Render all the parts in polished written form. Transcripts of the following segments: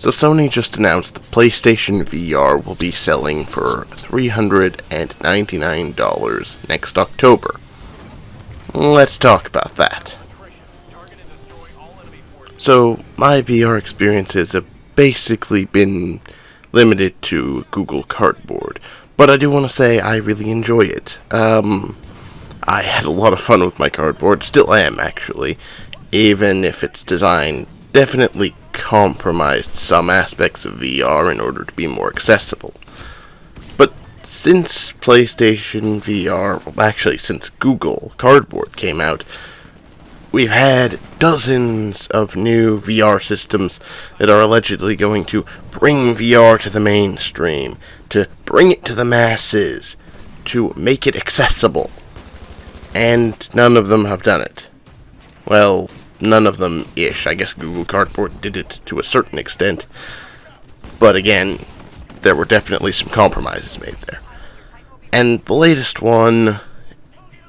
So Sony just announced the PlayStation VR will be selling for $399 next October. Let's talk about that. So, my VR experiences have basically been limited to Google Cardboard, but I do want to say I really enjoy it. I had a lot of fun with my cardboard, still am actually, even if its design definitely compromised some aspects of VR in order to be more accessible. But since PlayStation VR, well, actually since Google Cardboard came out, we've had dozens of new VR systems that are allegedly going to bring VR to the mainstream, to bring it to the masses, to make it accessible. And none of them have done it. Well, none of them-ish. I guess Google Cardboard did it to a certain extent. But again, there were definitely some compromises made there. And the latest one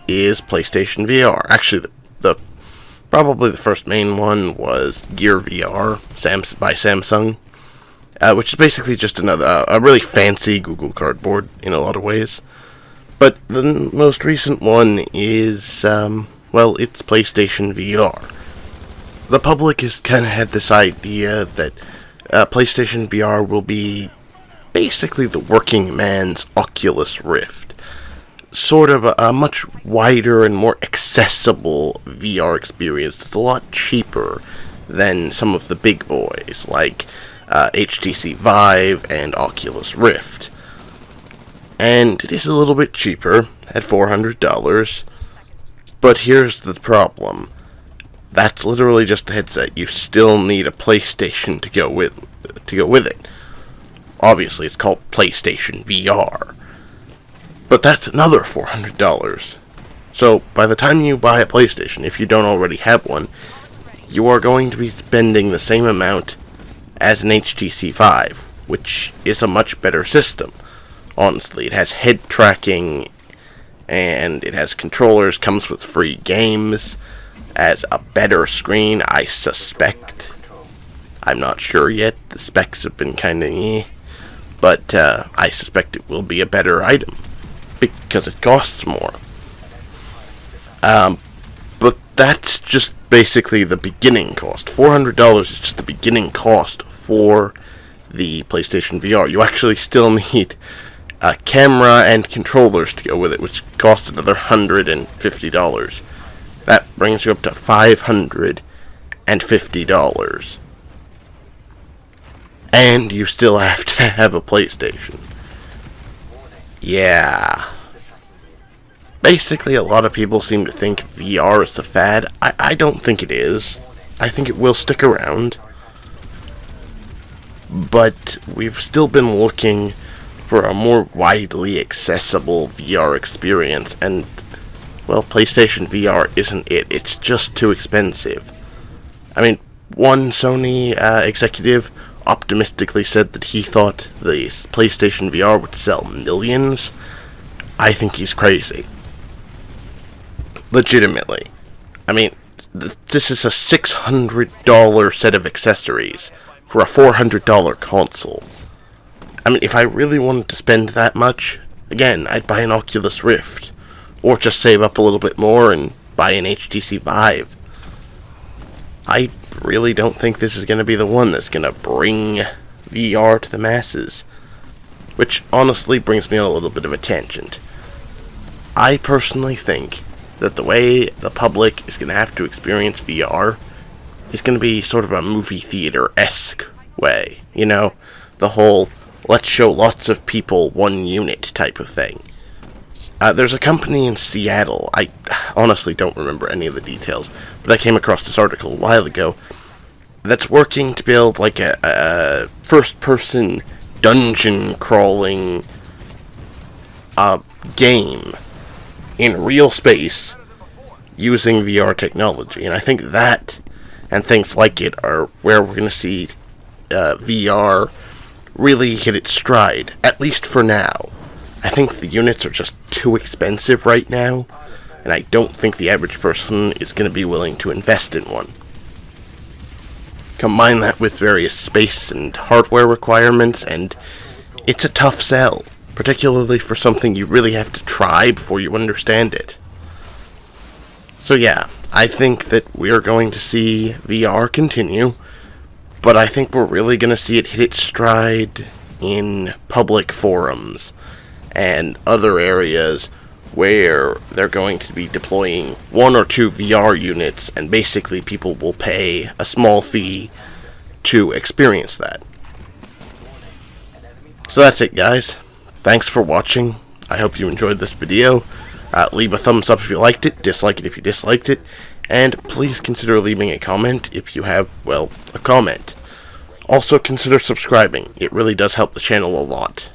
is PlayStation VR. Actually, probably the first main one was Gear VR by Samsung, which is basically just a really fancy Google Cardboard in a lot of ways. But the most recent one is, it's PlayStation VR. The public has kind of had this idea that PlayStation VR will be basically the working man's Oculus Rift. Sort of a much wider and more accessible VR experience that's a lot cheaper than some of the big boys like HTC Vive and Oculus Rift. And it is a little bit cheaper at $400, but here's the problem. That's literally just a headset. You still need a PlayStation to go with it. Obviously, it's called PlayStation VR. But that's another $400. So, by the time you buy a PlayStation, if you don't already have one, you are going to be spending the same amount as an HTC Vive, which is a much better system. Honestly, it has head tracking, and it has controllers, comes with free games, has a better screen, I suspect. I'm not sure yet, the specs have been kinda but I suspect it will be a better item, because it costs more. But that's just basically the beginning cost. $400 is just the beginning cost for the PlayStation VR. You actually still need a camera and controllers to go with it, which costs another $150. That brings you up to $550. And you still have to have a PlayStation. Yeah. Basically, a lot of people seem to think VR is the fad. I don't think it is. I think it will stick around. But we've still been looking for a more widely accessible VR experience, and, well, PlayStation VR isn't it. It's just too expensive. I mean, one Sony executive optimistically said that he thought the PlayStation VR would sell millions. I think he's crazy. Legitimately. I mean, this is a $600 set of accessories for a $400 console. I mean, if I really wanted to spend that much, again, I'd buy an Oculus Rift. Or just save up a little bit more and buy an HTC Vive. I really don't think this is going to be the one that's going to bring VR to the masses. Which honestly brings me on a little bit of a tangent. I personally think that the way the public is going to have to experience VR is going to be sort of a movie theater-esque way. You know, the whole, let's show lots of people one unit type of thing. There's a company in Seattle, I honestly don't remember any of the details, but I came across this article a while ago, that's working to build like a first-person dungeon crawling game in real space using VR technology. And I think that and things like it are where we're going to see VR really hit its stride, at least for now. I think the units are just too expensive right now, and I don't think the average person is going to be willing to invest in one. Combine that with various space and hardware requirements, and it's a tough sell, particularly for something you really have to try before you understand it. So yeah, I think that we're going to see VR continue, but I think we're really going to see it hit its stride in public forums and other areas where they're going to be deploying one or two VR units, and basically people will pay a small fee to experience that. So that's it, guys. Thanks for watching. I hope you enjoyed this video. Leave a thumbs up if you liked it, dislike it if you disliked it, and please consider leaving a comment if you have, well, a comment. Also consider subscribing. It really does help the channel a lot.